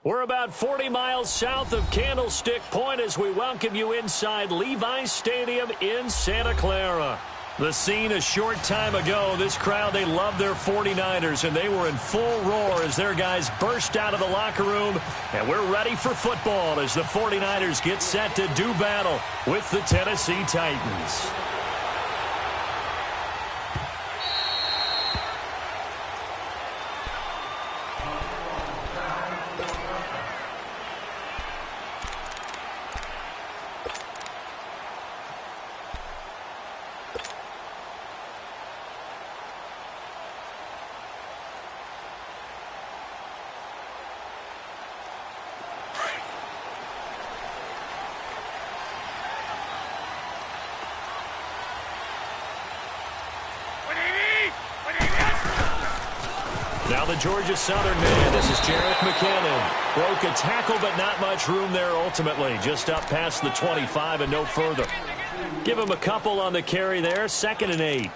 We're about 40 miles south of Candlestick Point as we welcome you inside Levi's Stadium in Santa Clara. The scene a short time ago, this crowd, they love their 49ers, and they were in full roar as their guys burst out of the locker room. And we're ready for football as the 49ers get set to do battle with the Tennessee Titans. Now the Georgia Southern man, this is Jerick McKinnon. Broke a tackle, but not much room there ultimately. Just up past the 25 and no further. Give him a couple on the carry there, 2nd and 8.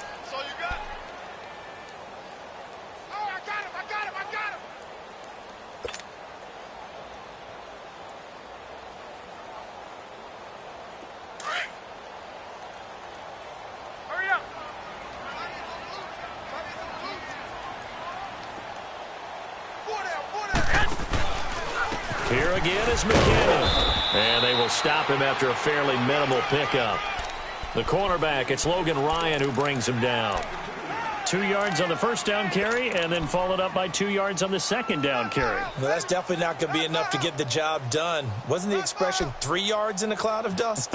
Here again is McKinnon. And they will stop him after a fairly minimal pickup. The cornerback, it's Logan Ryan who brings him down. 2 yards on the first down carry and then followed up by 2 yards on the second down carry. Well, that's definitely not going to be enough to get the job done. Wasn't the expression 3 yards in a cloud of dust?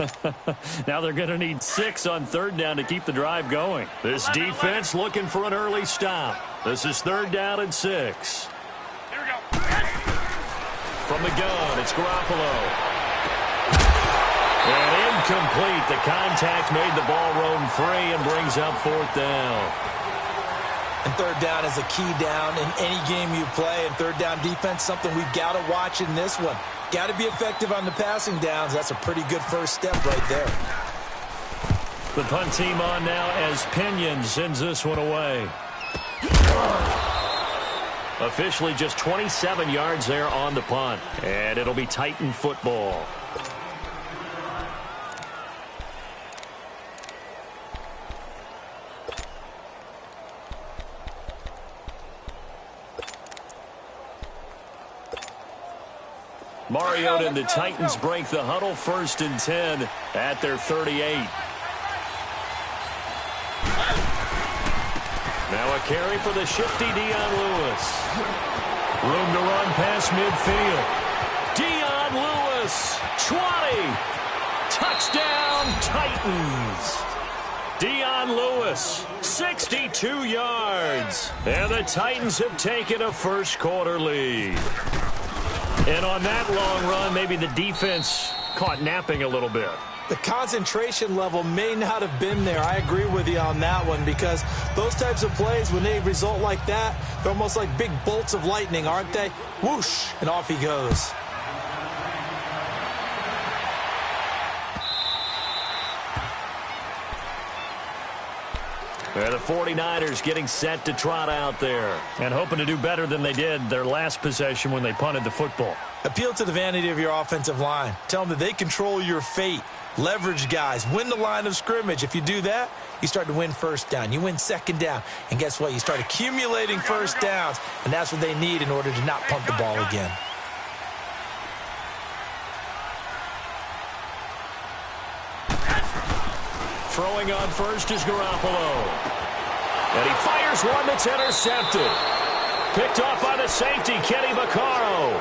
Now they're going to need 6 on 3rd down to keep the drive going. This defense looking for an early stop. This is 3rd down and 6. From the gun, it's Garoppolo. And incomplete. The contact made the ball roam free and brings up 4th down. And 3rd down is a key down in any game you play. And 3rd down defense, something we've got to watch in this one. Got to be effective on the passing downs. That's a pretty good first step right there. The punt team on now as Pinion sends this one away. Officially just 27 yards there on the punt. And it'll be Titan football. Mariota and the Titans break the huddle, 1st and 10 at their 38. Now a carry for the shifty Dion Lewis. Room to run past midfield. Dion Lewis, 20. Touchdown, Titans. Dion Lewis, 62 yards. And the Titans have taken a first-quarter lead. And on that long run, maybe the defense caught napping a little bit. The concentration level may not have been there. I agree with you on that one because those types of plays, when they result like that, they're almost like big bolts of lightning, aren't they? Whoosh, and off he goes. The 49ers getting set to trot out there and hoping to do better than they did their last possession when they punted the football. Appeal to the vanity of your offensive line. Tell them that they control your fate. Leverage guys. Win the line of scrimmage. If you do that, you start to win 1st down. You win 2nd down. And guess what? You start accumulating 1st downs. And that's what they need in order to not punt the ball again. Throwing on first is Garoppolo. And he fires one that's intercepted. Picked off by the safety, Kenny Vaccaro.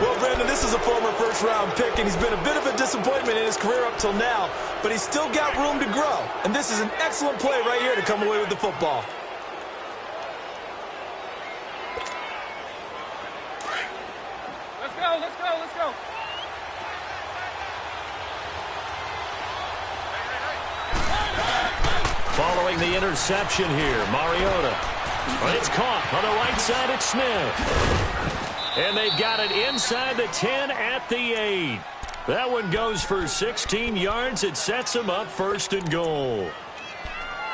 Well, Brandon, this is a former first-round pick, and he's been a bit of a disappointment in his career up till now, but he's still got room to grow. And this is an excellent play right here to come away with the football. Let's go, let's go, let's go. Following the interception here, Mariota. But it's caught on the right side at Smith. And they've got it inside the 10 at the 8. That one goes for 16 yards. It sets them up 1st and goal.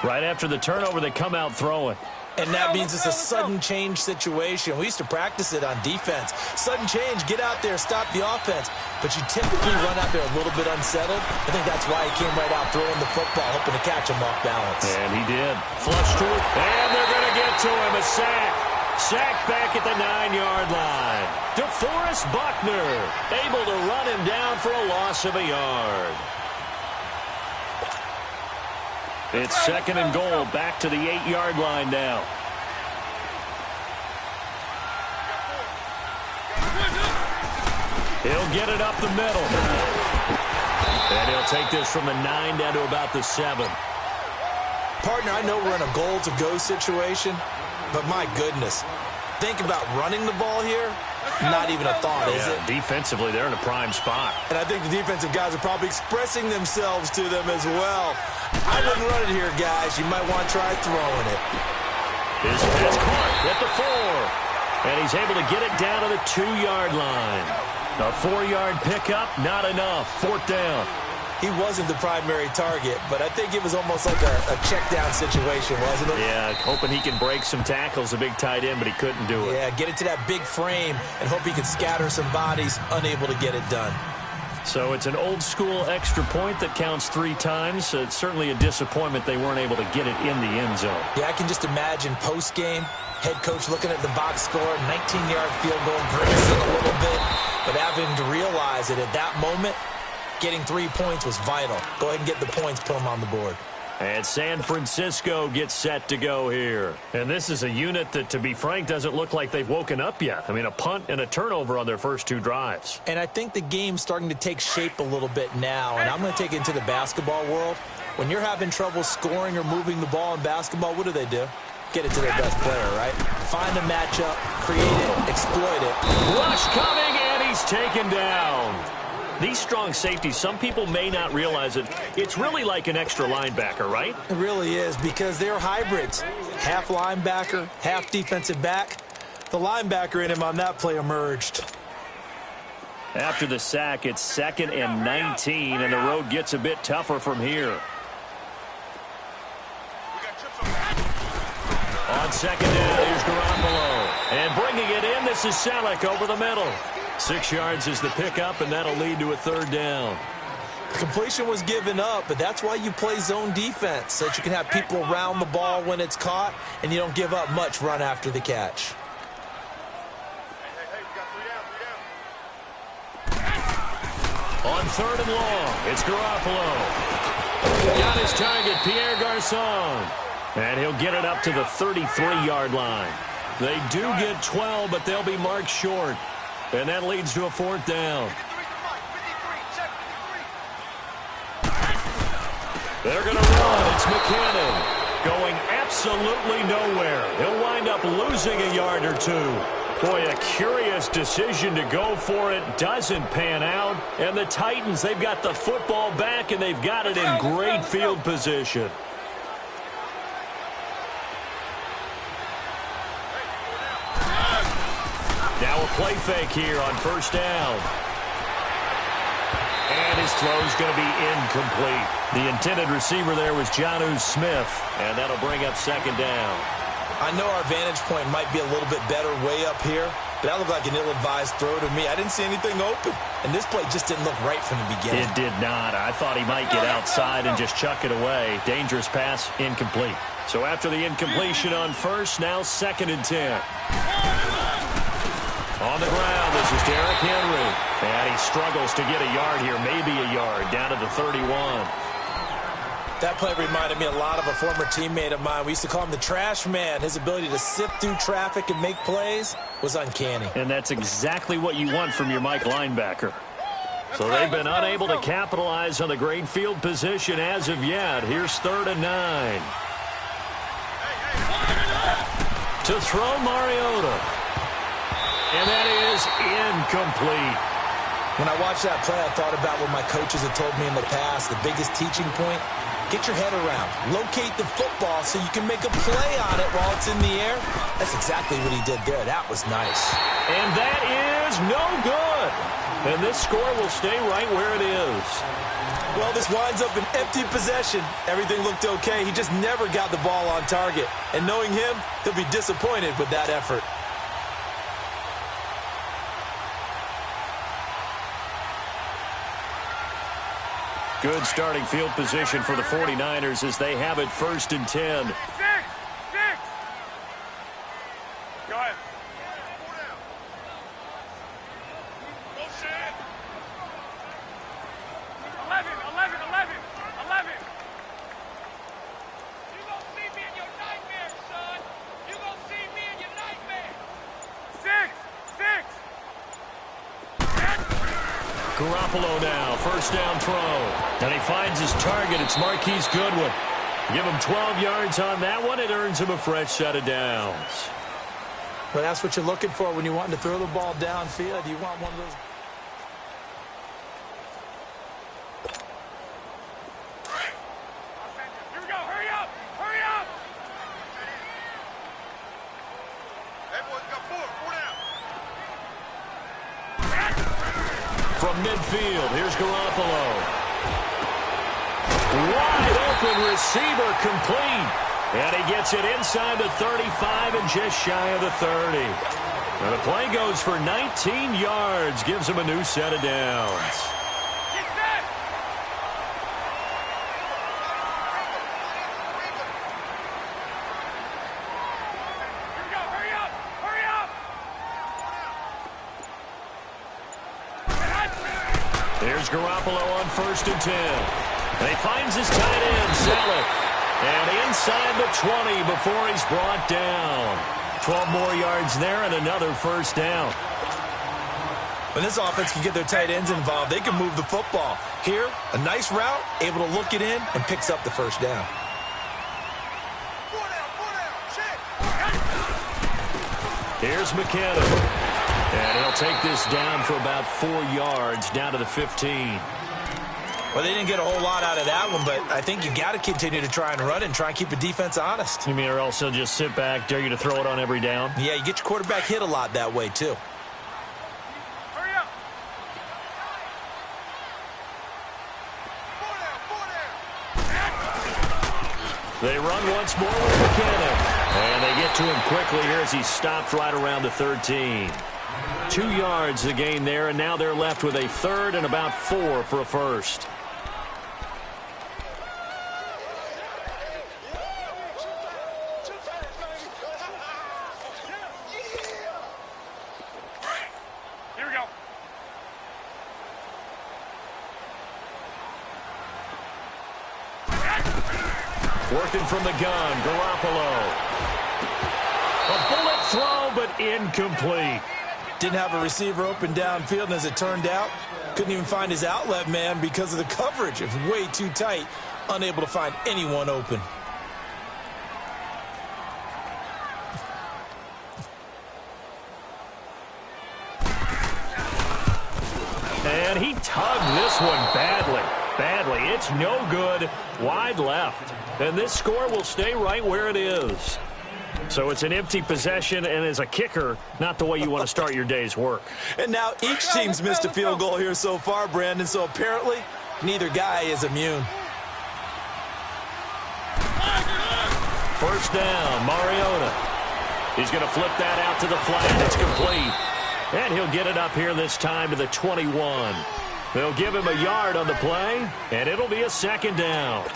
Right after the turnover, they come out throwing. And that means it's a sudden change situation. We used to practice it on defense. Sudden change, get out there, stop the offense. But you typically run out there a little bit unsettled. I think that's why he came right out throwing the football, hoping to catch him off balance. And he did. Flush to it. And they're going to get to him. A sack. Sacked back at the 9-yard line. DeForest Buckner able to run him down for a loss of a yard. It's 2nd and goal, back to the 8-yard line now. He'll get it up the middle. And he'll take this from the 9 down to about the 7. Partner, I know we're in a goal-to-go situation, but my goodness, think about running the ball here. Not even a thought, is it? Defensively, they're in a prime spot. And I think the defensive guys are probably expressing themselves to them as well. I wouldn't run it here, guys. You might want to try throwing it. His pass caught at the 4. And he's able to get it down to the 2-yard line. A 4-yard pickup, not enough. 4th down. He wasn't the primary target, but I think it was almost like a check-down situation, wasn't it? Yeah, hoping he can break some tackles, a big tight end, but he couldn't do it. Yeah, get it to that big frame and hope he can scatter some bodies, unable to get it done. So it's an old-school extra point that counts 3 times. So it's certainly a disappointment they weren't able to get it in the end zone. Yeah, I can just imagine post-game, head coach looking at the box score, 19-yard field goal, grimacing a little bit, but having to realize that at that moment, getting 3 points was vital. Go ahead and get the points, put them on the board. And San Francisco gets set to go here. And this is a unit that, to be frank, doesn't look like they've woken up yet. I mean, a punt and a turnover on their first 2 drives. And I think the game's starting to take shape a little bit now. And I'm going to take it into the basketball world. When you're having trouble scoring or moving the ball in basketball, what do? Get it to their best player, right? Find a matchup, create it, exploit it. Rush coming, and he's taken down. These strong safeties, some people may not realize it. It's really like an extra linebacker, right? It really is, because they're hybrids. Half linebacker, half defensive back. The linebacker in him on that play emerged. After the sack, it's 2nd and 19, and the road gets a bit tougher from here. On 2nd down, here's Garoppolo. And bringing it in, this is Selleck over the middle. 6 yards is the pickup, and that'll lead to a 3rd down. Completion was given up, but that's why you play zone defense, so that you can have people around the ball when it's caught, and you don't give up much run after the catch. On 3rd and long, it's Garoppolo. Got his target, Pierre Garçon. And he'll get it up to the 33-yard line. They do get 12, but they'll be marked short. And that leads to a 4th down. They're going to run. It's McKinnon going absolutely nowhere. He'll wind up losing a yard or 2. Boy, a curious decision to go for it. Doesn't pan out. And the Titans, they've got the football back, and they've got it in great field position. Now a play fake here on 1st down. And his throw's going to be incomplete. The intended receiver there was Jonnu Smith, and that'll bring up 2nd down. I know our vantage point might be a little bit better way up here, but that looked like an ill-advised throw to me. I didn't see anything open, and this play just didn't look right from the beginning. It did not. I thought he might get outside and just chuck it away. Dangerous pass, incomplete. So after the incompletion on 1st, now 2nd and 10. On the ground, this is Derrick Henry. And he struggles to get a yard here, maybe a yard, down to the 31. That play reminded me a lot of a former teammate of mine. We used to call him the trash man. His ability to sift through traffic and make plays was uncanny. And that's exactly what you want from your Mike linebacker. So they've been unable to capitalize on the great field position as of yet. Here's 3rd and 9. To throw Mariota. And that is incomplete. When I watched that play, I thought about what my coaches had told me in the past. The biggest teaching point, get your head around. Locate the football so you can make a play on it while it's in the air. That's exactly what he did there. That was nice. And that is no good. And this score will stay right where it is. Well, this winds up an empty possession. Everything looked okay. He just never got the ball on target. And knowing him, he'll be disappointed with that effort. Good starting field position for the 49ers as they have it 1st and 10. 6. Go ahead. Go, Shad. 11. You gonna see me in your nightmare, son. You gonna see me in your nightmare. 6. Garoppolo now, 1st down throw. And he finds his target. It's Marquise Goodwin. Give him 12 yards on that one. It earns him a fresh set of downs. Well, that's what you're looking for when you want to throw the ball downfield. You want one of those. Here we go. Hurry up. Everyone's got 4 down. From midfield, here's Garoppolo. Wide open receiver complete. And he gets it inside the 35 and just shy of the 30. And the play goes for 19 yards. Gives him a new set of downs. Get set. Here we go. Hurry up. Here's Garoppolo on 1st and 10. And he finds his tight end, Salek. And inside the 20 before he's brought down. 12 more yards there and another 1st down. When this offense can get their tight ends involved, they can move the football. Here, a nice route, able to look it in, and picks up the 1st down. 4 down. Check. Here's McKinnon. And he'll take this down for about 4 yards, down to the 15. Well, they didn't get a whole lot out of that one, but I think you got to continue to try and run and try and keep the defense honest. You mean or else they'll just sit back, dare you to throw it on every down? Yeah, you get your quarterback hit a lot that way, too. Hurry up. 4 down. They run once more with McKinnon. And they get to him quickly here as he's stopped right around the 13. 2 yards the gain there, and now they're left with a 3rd and about 4 for a 1st. Here we go. Working from the gun, Garoppolo. A bullet throw, but incomplete. Didn't have a receiver open downfield, and as it turned out, couldn't even find his outlet man because of the coverage. It was way too tight, unable to find anyone open. And he tugged this one badly. It's no good. Wide left. And this score will stay right where it is. So it's an empty possession, and as a kicker, not the way you want to start your day's work. And now each team's missed a field goal here so far, Brandon, so apparently neither guy is immune. 1st down, Mariota. He's going to flip that out to the flat. It's complete. And he'll get it up here this time to the 21. They'll give him a yard on the play, and it'll be a 2nd down.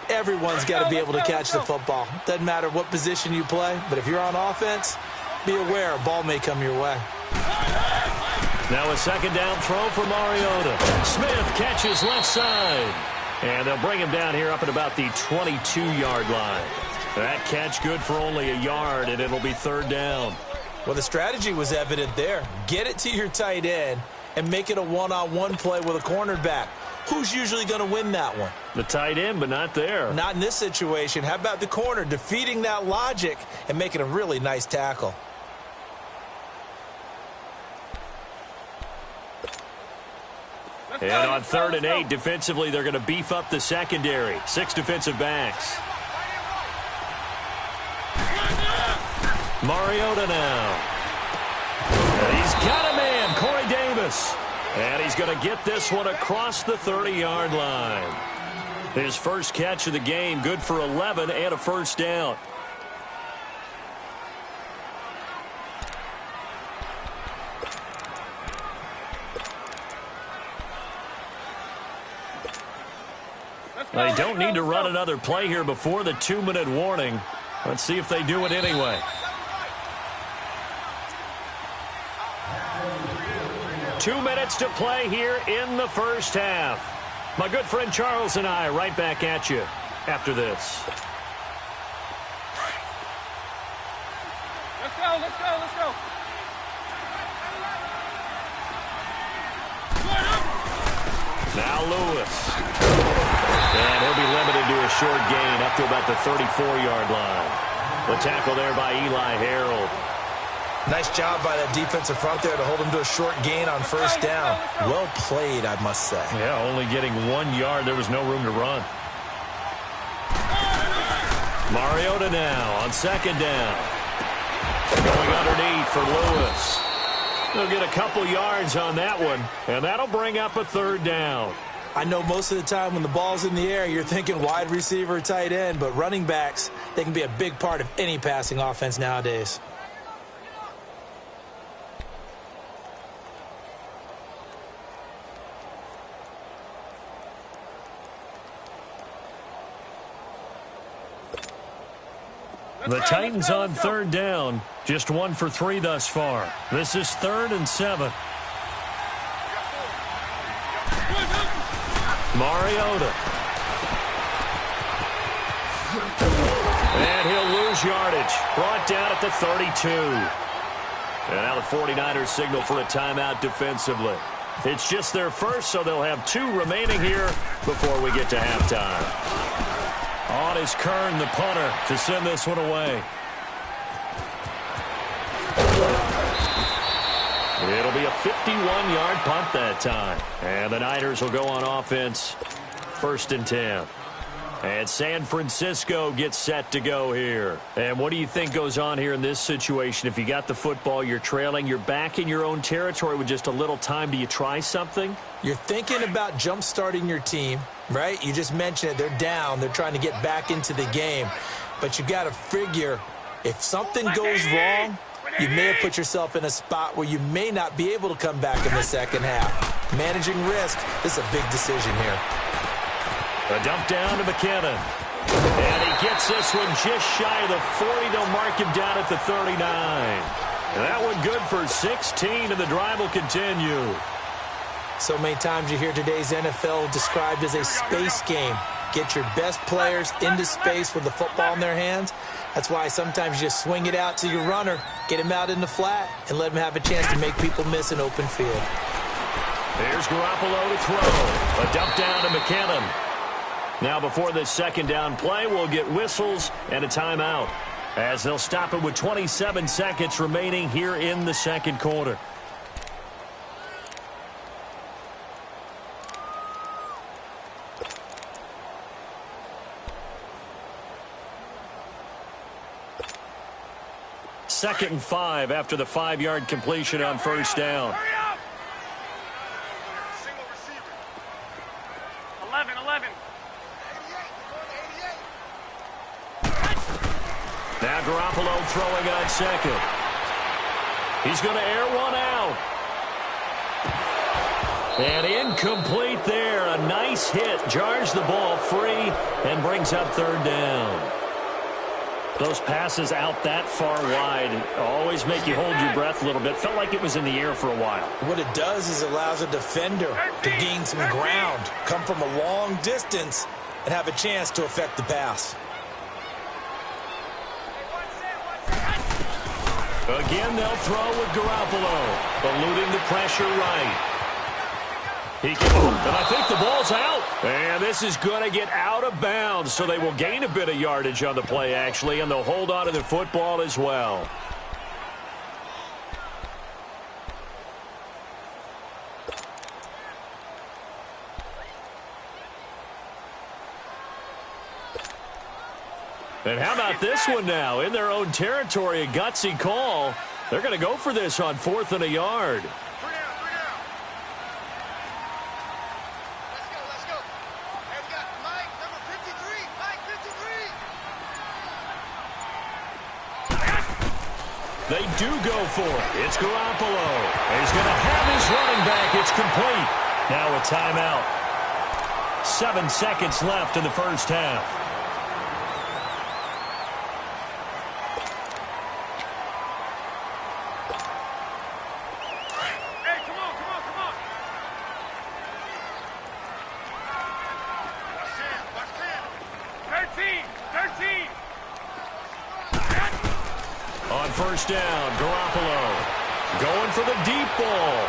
Everyone's got to be able to catch the football. Doesn't matter what position you play, but if you're on offense, be aware a ball may come your way. Now a 2nd down throw for Mariota. Smith catches left side. And they'll bring him down here up at about the 22-yard line. That catch good for only a yard, and it'll be 3rd down. Well, the strategy was evident there. Get it to your tight end and make it a one-on-one play with a cornerback. Who's usually going to win that one? The tight end, but not there. Not in this situation. How about the corner defeating that logic and making a really nice tackle? And on 3rd and 8, defensively, they're going to beef up the secondary. 6 defensive backs. Mariota now. And he's got a man, Corey Davis. Lewis. And he's going to get this one across the 30-yard line. His first catch of the game, good for 11 and a first down. They don't need to run another play here before the 2-minute warning. Let's see if they do it anyway. 2 minutes to play here in the first half. My good friend Charles and I right back at you after this. Let's go, let's go, let's go. Now Lewis. And he'll be limited to a short gain up to about the 34-yard line. The tackle there by Eli Harold. Nice job by that defensive front there to hold him to a short gain on first down. Well played, I must say. Yeah, only getting 1 yard. There was no room to run. Mariota now on second down. Going underneath for Lewis. They'll get a couple yards on that one, and that'll bring up a third down. I know most of the time when the ball's in the air, you're thinking wide receiver, tight end, but running backs, they can be a big part of any passing offense nowadays. The Titans on third down. Just 1 for 3 thus far. This is 3rd and 7. Mariota. And he'll lose yardage. Brought down at the 32. And now the 49ers signal for a timeout defensively. It's just their first, so they'll have 2 remaining here before we get to halftime. On is Kern, the punter, to send this one away. It'll be a 51-yard punt that time. And the Niners will go on offense, 1st and 10. And San Francisco gets set to go here. And what do you think goes on here in this situation? If you got the football, you're trailing, you're back in your own territory with just a little time. Do you try something? You're thinking about jump-starting your team, right? You just mentioned it. They're down. They're trying to get back into the game. But you got to figure if something goes wrong, you may have put yourself in a spot where you may not be able to come back in the second half. Managing risk, this is a big decision here. A dump down to McKinnon. And he gets this one just shy of the 40. They'll mark him down at the 39. And that one good for 16, and the drive will continue. So many times you hear today's NFL described as a space game. Get your best players into space with the football in their hands. That's why sometimes you just swing it out to your runner, get him out in the flat, and let him have a chance to make people miss an open field. Here's Garoppolo to throw. A dump down to McKinnon. Now before this second down play, we'll get whistles and a timeout, as they'll stop it with 27 seconds remaining here in the second quarter. Second and 5 after the 5-yard completion on first down. Hurry up! Single receiver. 11. Now Garoppolo throwing on second. He's going to air one out. And incomplete there. A nice hit. Jars the ball free and brings up third down. Those passes out that far wide always make you hold your breath a little bit. Felt like it was in the air for a while. What it does is allows a defender to gain some ground, come from a long distance, and have a chance to affect the pass. Again, they'll throw with Garoppolo, eluding the pressure right. He can, and I think the ball's out. And this is going to get out of bounds, so they will gain a bit of yardage on the play, actually, and they'll hold on to the football as well. And how about this one now? In their own territory, a gutsy call. They're going to go for this on 4th and a yard. They do go for it. It's Garoppolo. He's going to have his running back. It's complete. Now a timeout. 7 seconds left in the first half. Hey, come on, come on, come on. Watch 13. On first down, Garoppolo going for the deep ball.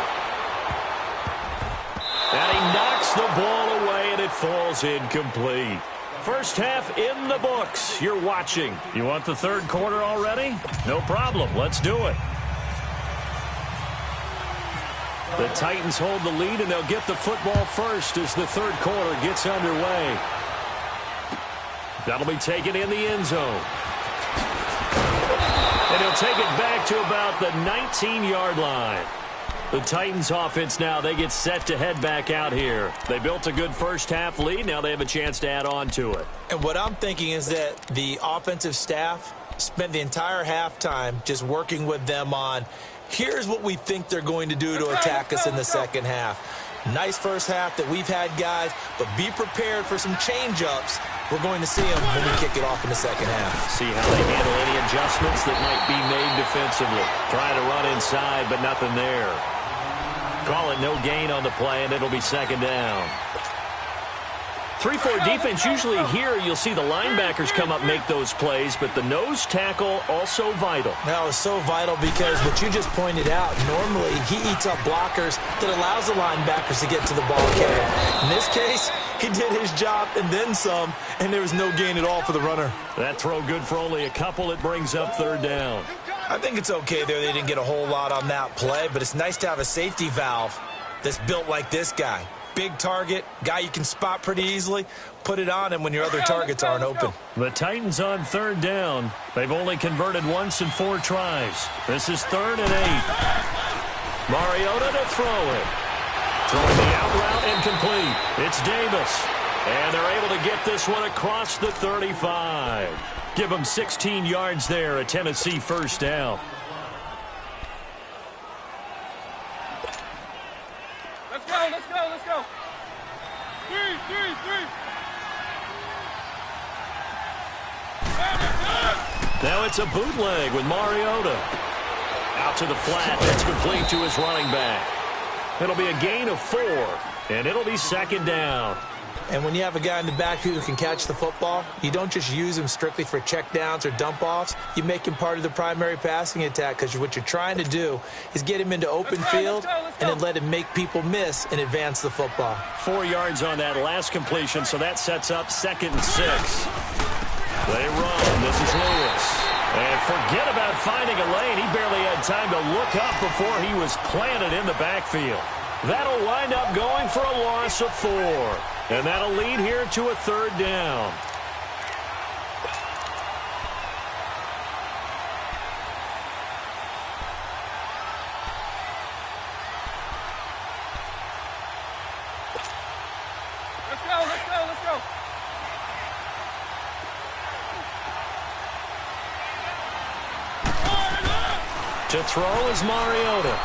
And he knocks the ball away, and it falls incomplete. First half in the books. You're watching. You want the third quarter already? No problem. Let's do it. The Titans hold the lead, and they'll get the football first as the third quarter gets underway. That'll be taken in the end zone. And he'll take it back to about the 19-yard line. The Titans offense now, they get set to head back out here. They built a good first half lead. Now they have a chance to add on to it. And what I'm thinking is that the offensive staff spent the entire halftime just working with them on, here's what we think they're going to do to attack us in the second half. Nice first half that we've had, guys, but be prepared for some change-ups. We're going to see them when we kick it off in the second half. See how they handle any adjustments that might be made defensively. Trying to run inside, but nothing there. Call it no gain on the play, and it'll be second down. 3-4 defense, usually here you'll see the linebackers come up make those plays, but the nose tackle also vital. That was so vital because what you just pointed out, normally he eats up blockers that allows the linebackers to get to the ball carrier. In this case, he did his job and then some, and there was no gain at all for the runner. That throw good for only a couple. It brings up third down. I think it's okay there. They didn't get a whole lot on that play, but it's nice to have a safety valve that's built like this guy. Big target, guy you can spot pretty easily. Put it on him when your other targets aren't open. The Titans on third down. They've only converted once in 4 tries. This is 3rd and 8. Mariota to throw it. Throwing the out route incomplete. It's Davis. And they're able to get this one across the 35. Give them 16 yards there, a Tennessee first down. Let's go. 3. Now it's a bootleg with Mariota. Out to the flat. That's complete to his running back. It'll be a gain of 4, and it'll be second down. And when you have a guy in the backfield who can catch the football, you don't just use him strictly for checkdowns or dump-offs. You make him part of the primary passing attack because what you're trying to do is get him into open field and then let him make people miss and advance the football. 4 yards on that last completion, so that sets up 2nd and 6. They run. This is Lewis. And forget about finding a lane. He barely had time to look up before he was planted in the backfield. That'll wind up going for a loss of 4. And that'll lead here to a third down. Let's go. To throw is Mariota.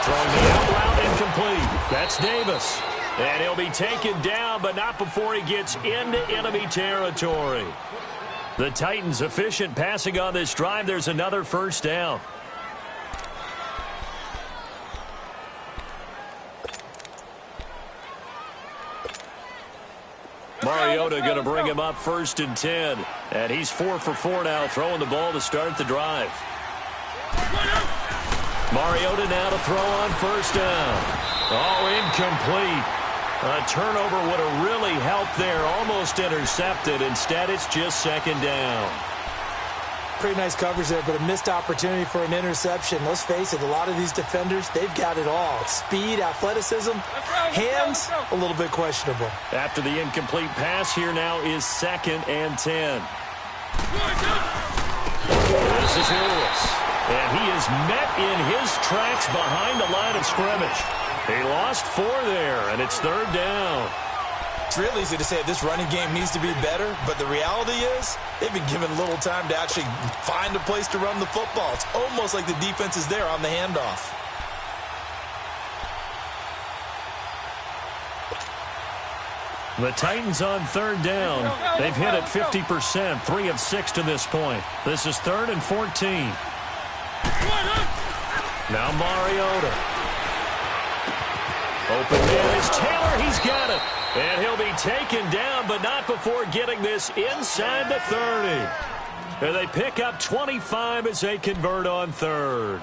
Throwing the out route incomplete. That's Davis. And he'll be taken down, but not before he gets into enemy territory. The Titans efficient passing on this drive. There's another first down. Mariota going to bring him up 1st and 10. And he's 4 for 4 now, throwing the ball to start the drive. Mariota now to throw on first down. Oh, incomplete. A turnover would have really helped there. Almost intercepted. Instead, it's just 2nd down. Pretty nice coverage there, but a missed opportunity for an interception. Let's face it, a lot of these defenders, they've got it all. Speed, athleticism, hands, a little bit questionable. After the incomplete pass, here now is 2nd and 10. This is Lewis. And he is met in his tracks behind the line of scrimmage. He lost 4 there, and it's 3rd down. It's real easy to say this running game needs to be better, but the reality is they've been given little time to actually find a place to run the football. It's almost like the defense is there on the handoff. The Titans on third down. They've hit it 50%, 3 of 6 to this point. This is 3rd and 14. Now Mariota. Open man is Taylor. He's got it. And he'll be taken down, but not before getting this inside the 30. And they pick up 25 as they convert on third.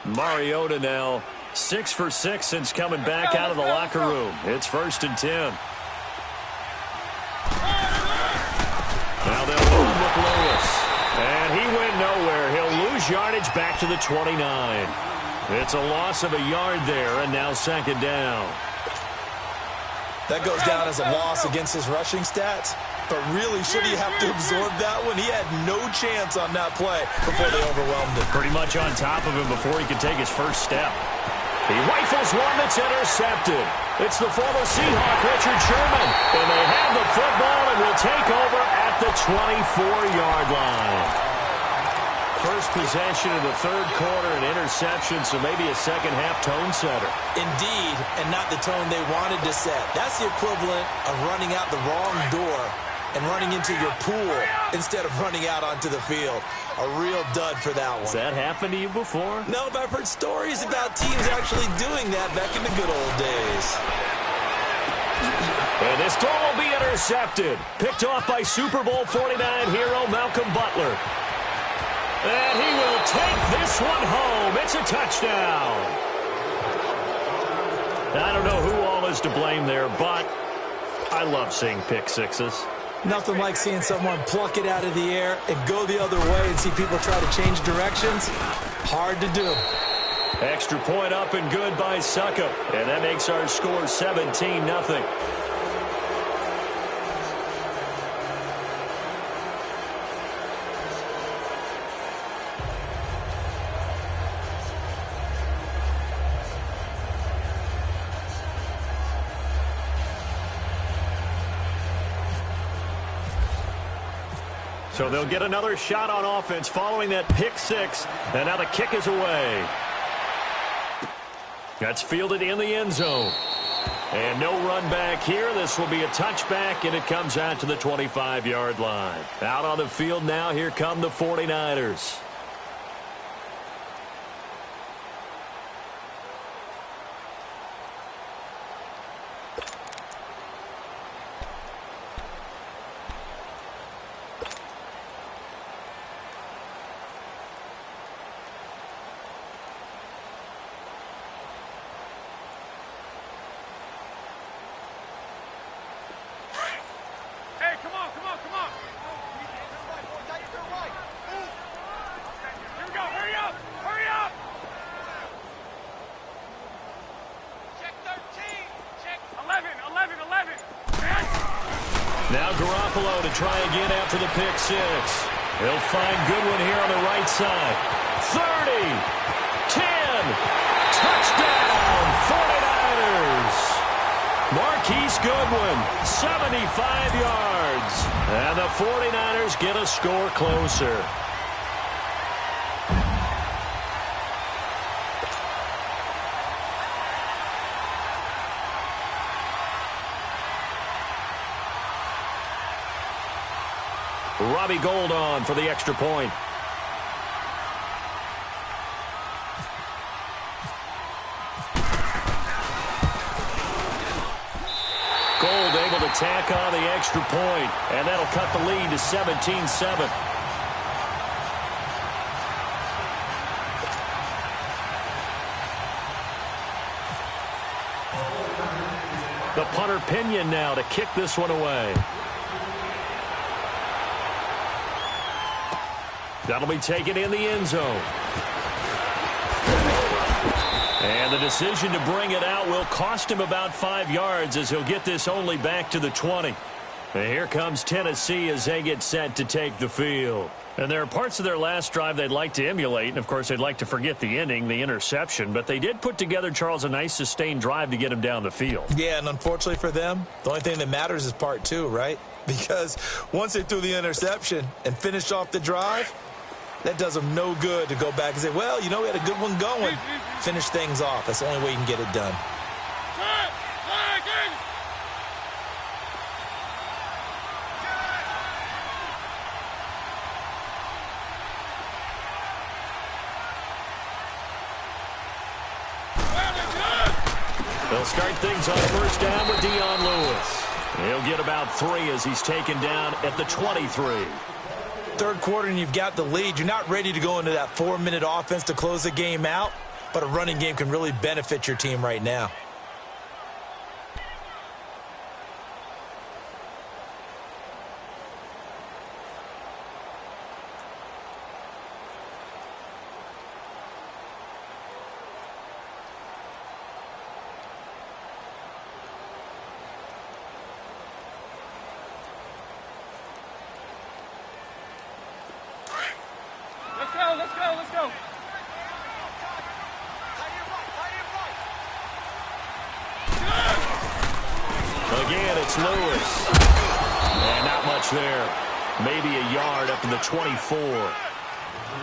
Mariota now 6 for 6 since coming back out of the locker room. It's 1st and 10. Now they'll move with Lewis. And he went nowhere. He'll lose yardage back to the 29. It's a loss of a yard there, and now 2nd down. That goes down as a loss against his rushing stats. But really, should he have to absorb that one? He had no chance on that play before they overwhelmed him. Pretty much on top of him before he could take his first step. He rifles one that's intercepted. It's the former Seahawk, Richard Sherman. And they have the football and will take over at the 24-yard line. First possession of the 3rd quarter, an interception, so maybe a second-half tone setter. Indeed, and not the tone they wanted to set. That's the equivalent of running out the wrong door and running into your pool instead of running out onto the field. A real dud for that one. Has that happened to you before? No, but I've heard stories about teams actually doing that back in the good old days. And this throw will be intercepted. Picked off by Super Bowl 49 hero Malcolm Butler. And he will take this one home. It's a touchdown. I don't know who all is to blame there, but I love seeing pick sixes. Nothing like seeing someone pluck it out of the air and go the other way and see people try to change directions. Hard to do. Extra point up and good by Succop. And that makes our score 17-0. So they'll get another shot on offense following that pick six. And now the kick is away. That's fielded in the end zone. And no run back here. This will be a touchback, and it comes out to the 25-yard line. Out on the field now, here come the 49ers. Now Garoppolo to try again after the pick six. He'll find Goodwin here on the right side. 30, 10, touchdown, 49ers. Marquise Goodwin, 75 yards. And the 49ers get a score closer. Robbie Gould on for the extra point. Gould able to tack on the extra point, and that'll cut the lead to 17-7. The punter Pinion now to kick this one away. That'll be taken in the end zone. And the decision to bring it out will cost him about 5 yards as he'll get this only back to the 20. And here comes Tennessee as they get set to take the field. And there are parts of their last drive they'd like to emulate. And, of course, they'd like to forget the inning, the interception. But they did put together, Charles, a nice sustained drive to get him down the field. Yeah, and unfortunately for them, the only thing that matters is part two, right? Because once they threw the interception and finished off the drive, that does them no good to go back and say, well, you know, we had a good one going. Finish things off. That's the only way you can get it done. They'll start things on first down with Dion Lewis. He'll get about 3 as he's taken down at the 23. Third quarter and you've got the lead. You're not ready to go into that 4-minute offense to close the game out, but a running game can really benefit your team right now. Let's go. Again, it's Lewis. And not much there. Maybe a yard up to the 24.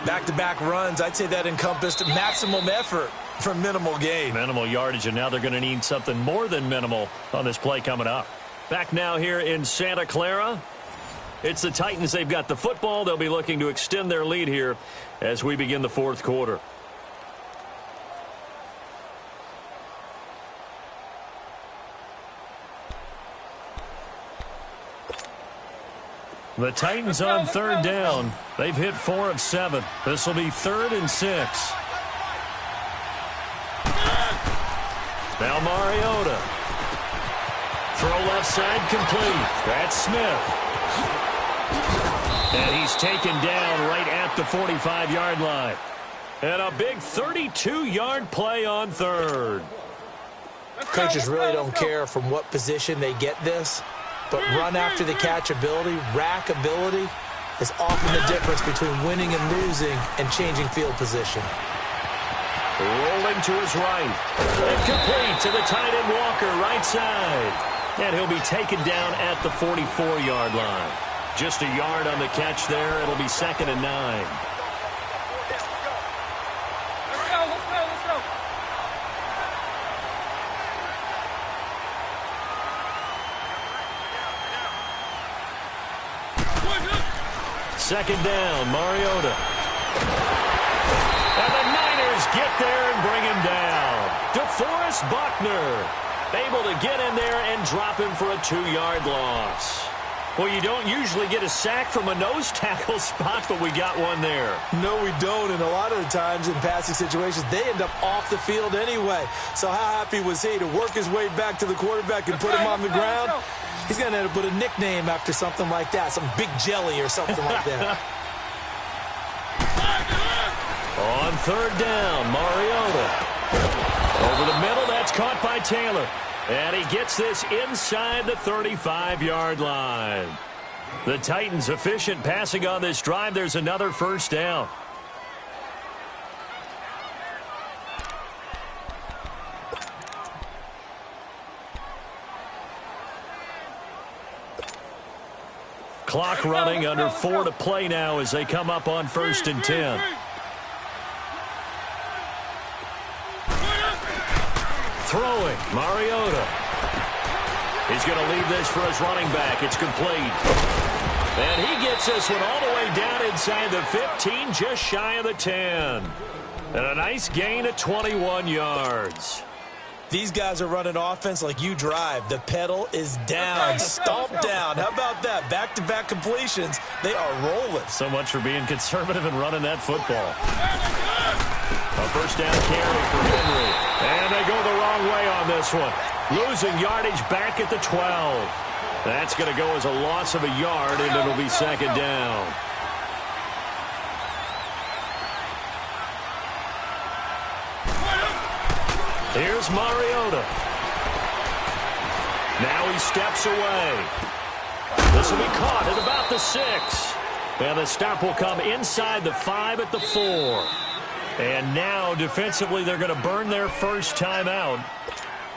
Back-to-back runs, I'd say that encompassed maximum effort for minimal gain. Minimal yardage, and now they're going to need something more than minimal on this play coming up. Back now here in Santa Clara. It's the Titans. They've got the football. They'll be looking to extend their lead here as we begin the fourth quarter. The Titans on third down. They've hit 4 of 7. This will be 3rd and 6. Now Mariota. Throw left side complete. That's Smith. And he's taken down right at the 45-yard line. And a big 32-yard play on third. Coaches really don't care from what position they get this, but run after the catch ability, rack ability, is often the difference between winning and losing and changing field position. Rolling to his right. And complete to the tight end Walker, right side. And he'll be taken down at the 44-yard line. Just a yard on the catch there. It'll be 2nd and 9. Let's go. 2nd down, Mariota. And the Niners get there and bring him down. DeForest Buckner able to get in there and drop him for a 2-yard loss. Well, you don't usually get a sack from a nose tackle spot, but we got one there. No, we don't, and a lot of the times in passing situations, they end up off the field anyway. So how happy was he to work his way back to the quarterback and put him on the ground? He's going to end up with a nickname after something like that, some Big Jelly or something like that. On third down, Mariota. Over the middle, that's caught by Taylor. And he gets this inside the 35-yard line. The Titans efficient passing on this drive. There's another first down. Clock running, under 4 to play now as they come up on 1st and 10. Throwing, Mariota. He's going to leave this for his running back. It's complete. And he gets this one all the way down inside the 15, just shy of the 10. And a nice gain of 21 yards. These guys are running offense like you drive. The pedal is down, stomped down. How about that? Back-to-back completions. They are rolling. So much for being conservative and running that football. A first down carry for Henry. And they go the wrong way on this one. Losing yardage back at the 12. That's going to go as a loss of a yard, and it'll be 2nd down. Here's Mariota. Now he steps away. This will be caught at about the 6. And the stop will come inside the 5 at the 4. And now, defensively, they're going to burn their first timeout.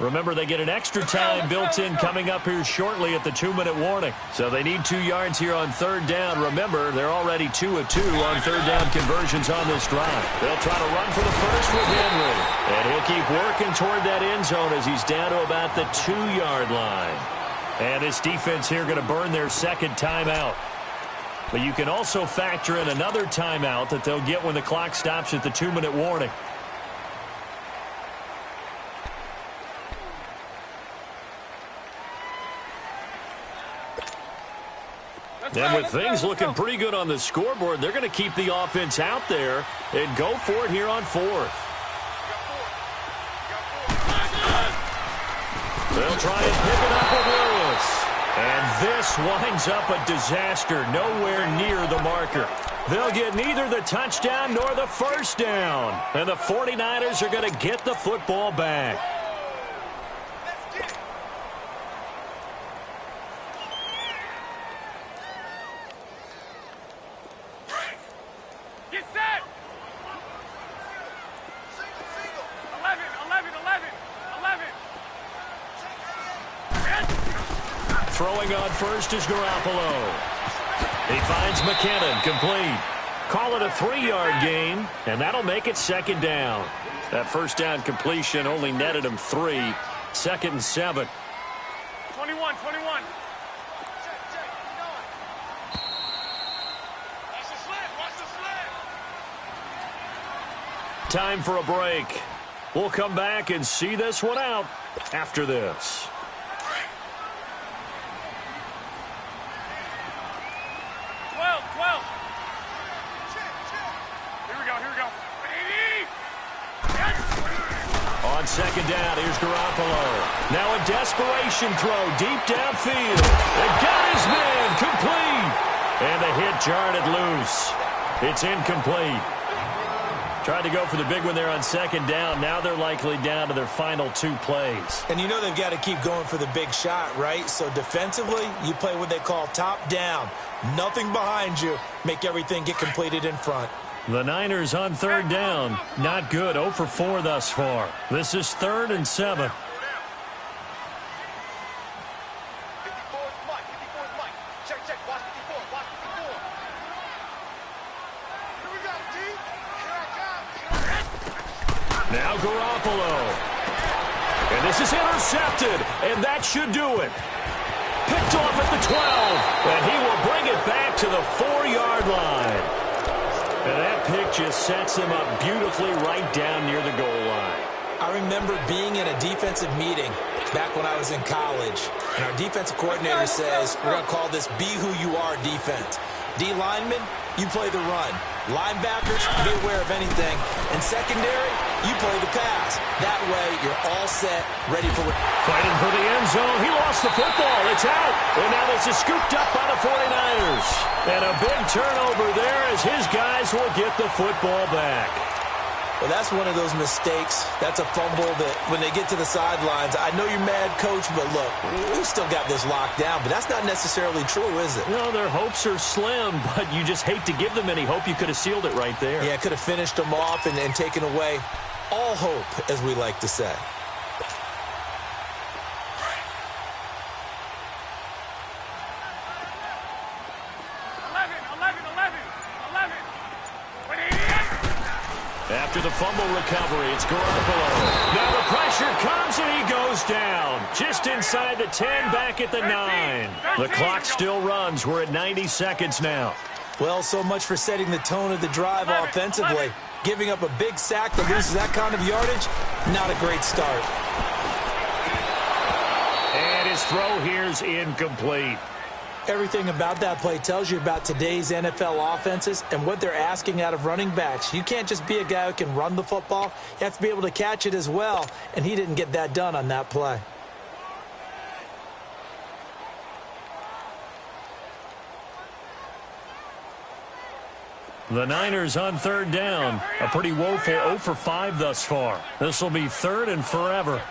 Remember, they get an extra time built in coming up here shortly at the 2-minute warning. So they need 2 yards here on third down. Remember, they're already 2 of 2 on third down conversions on this drive. They'll try to run for the first with Henry. And he'll keep working toward that end zone as he's down to about the 2-yard line. And this defense here going to burn their second timeout. But you can also factor in another timeout that they'll get when the clock stops at the 2-minute warning. And with things looking pretty good on the scoreboard, they're going to keep the offense out there and go for it here on 4th. They'll try and pick it up with Lewis. And this winds up a disaster, nowhere near the marker. They'll get neither the touchdown nor the first down. And the 49ers are going to get the football back. Get set! 11, 11, 11, 11. Throwing on first is Garoppolo. He finds McKinnon, complete. Call it a 3-yard gain, and that'll make it second down. That first down completion only netted him 3. 2nd and 7. 21, 21. Watch the slant, watch the slant. Time for a break. We'll come back and see this one out after this. On second down, here's Garoppolo. Now a desperation throw deep downfield. They got his man complete. And the hit jarred it loose. It's incomplete. Tried to go for the big one there on second down. Now they're likely down to their final 2 plays. And you know they've got to keep going for the big shot, right? So defensively, you play what they call top down. Nothing behind you. Make everything get completed in front. The Niners on third down. Not good. 0 for 4 thus far. This is 3rd and 7. 54 Mike. 54 Mike. Check, check. Watch 54. Watch 54. Here we go, D. Here I come. Now Garoppolo. And this is intercepted. And that should do it. Picked off at the 12. And he will bring it back to the 4-yard line. And that pick just sets him up beautifully right down near the goal line. I remember being in a defensive meeting back when I was in college, and our defensive coordinator says, we're going to call this Be Who You Are defense. D linemen, you play the run. Linebackers, be aware of anything. And secondary, you play the pass. That way, you're all set, ready for it. Fighting for the end zone. He lost the football. It's out. And now this is scooped up by the 49ers. And a big turnover there as his guys will get the football back. Well, that's one of those mistakes. That's a fumble that when they get to the sidelines, I know you're mad, Coach, but look, we've still got this locked down. But that's not necessarily true, is it? No, their hopes are slim, but you just hate to give them any hope. You could have sealed it right there. Yeah, could have finished them off and taken away all hope, as we like to say. After the fumble recovery, it's Garoppolo. Now the pressure comes and he goes down. Just inside the 10, back at the 9. The clock still runs. We're at 90 seconds now. Well, so much for setting the tone of the drive offensively. Giving up a big sack that loses that kind of yardage, not a great start. And his throw here's incomplete. Everything about that play tells you about today's NFL offenses and what they're asking out of running backs. You can't just be a guy who can run the football. You have to be able to catch it as well, and he didn't get that done on that play. The Niners on third down. A pretty woeful 0 for 5 thus far. This will be 3rd and forever.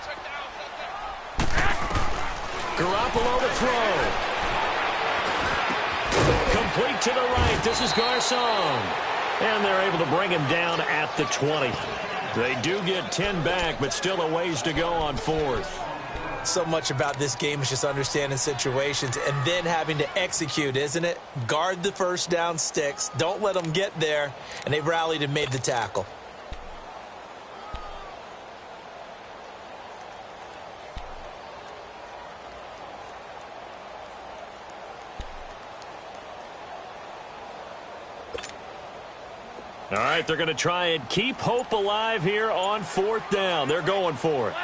Garoppolo to throw. to the right. This is Garcon. And they're able to bring him down at the 20. They do get 10 back, but still a ways to go on fourth. So much about this game is just understanding situations and then having to execute, isn't it? Guard the first down sticks. Don't let them get there. And they rallied and made the tackle. All right, they're going to try and keep hope alive here on fourth down. They're going for it.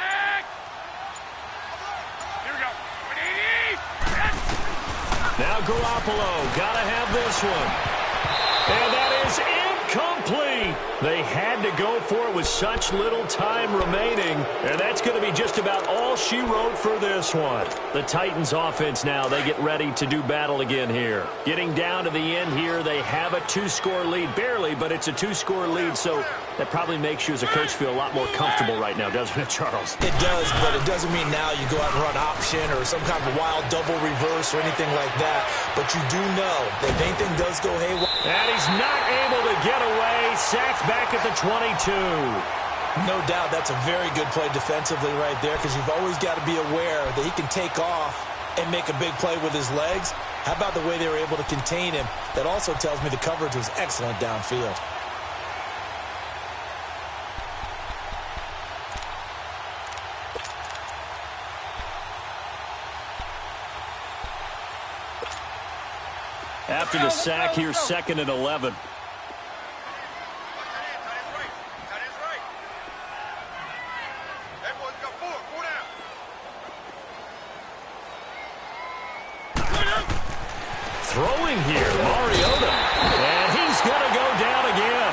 Now Garoppolo, got to have this one. And that is incomplete. They had to go for it with such little time remaining. And that's going to be just about all she wrote for this one. The Titans offense now, they get ready to do battle again here. Getting down to the end here, they have a 2-score lead. Barely, but it's a 2-score lead, so that probably makes you as a coach feel a lot more comfortable right now, doesn't it, Charles? It does, but it doesn't mean now you go out and run option or some kind of wild double reverse or anything like that. But you do know that if anything does go haywire. And he's not able to get away. Sacked back at the 22. No doubt that's a very good play defensively right there, because you've always got to be aware that he can take off and make a big play with his legs. How about the way they were able to contain him? That also tells me the coverage was excellent downfield. After the sack, here's 2nd and 11. Throwing here, Mariota. And he's going to go down again.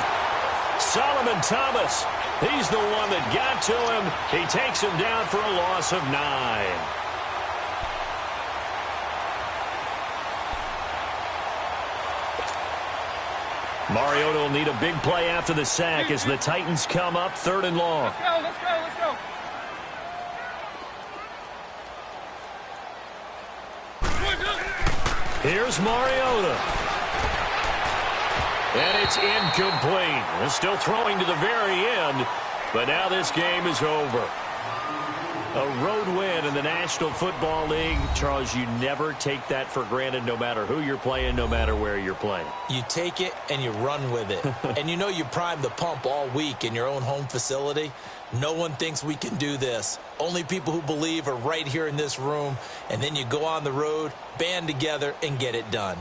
Solomon Thomas, he's the one that got to him. He takes him down for a loss of 9. Mariota will need a big play after the sack as the Titans come up 3rd and long. Let's go, let's go, let's go. Here's Mariota. And it's incomplete. They're still throwing to the very end, but now this game is over. A road win in the National Football League. Charles, you never take that for granted no matter who you're playing, no matter where you're playing. You take it and you run with it. And you know you primed the pump all week in your own home facility. No one thinks we can do this. Only people who believe are right here in this room. And then you go on the road, band together, and get it done.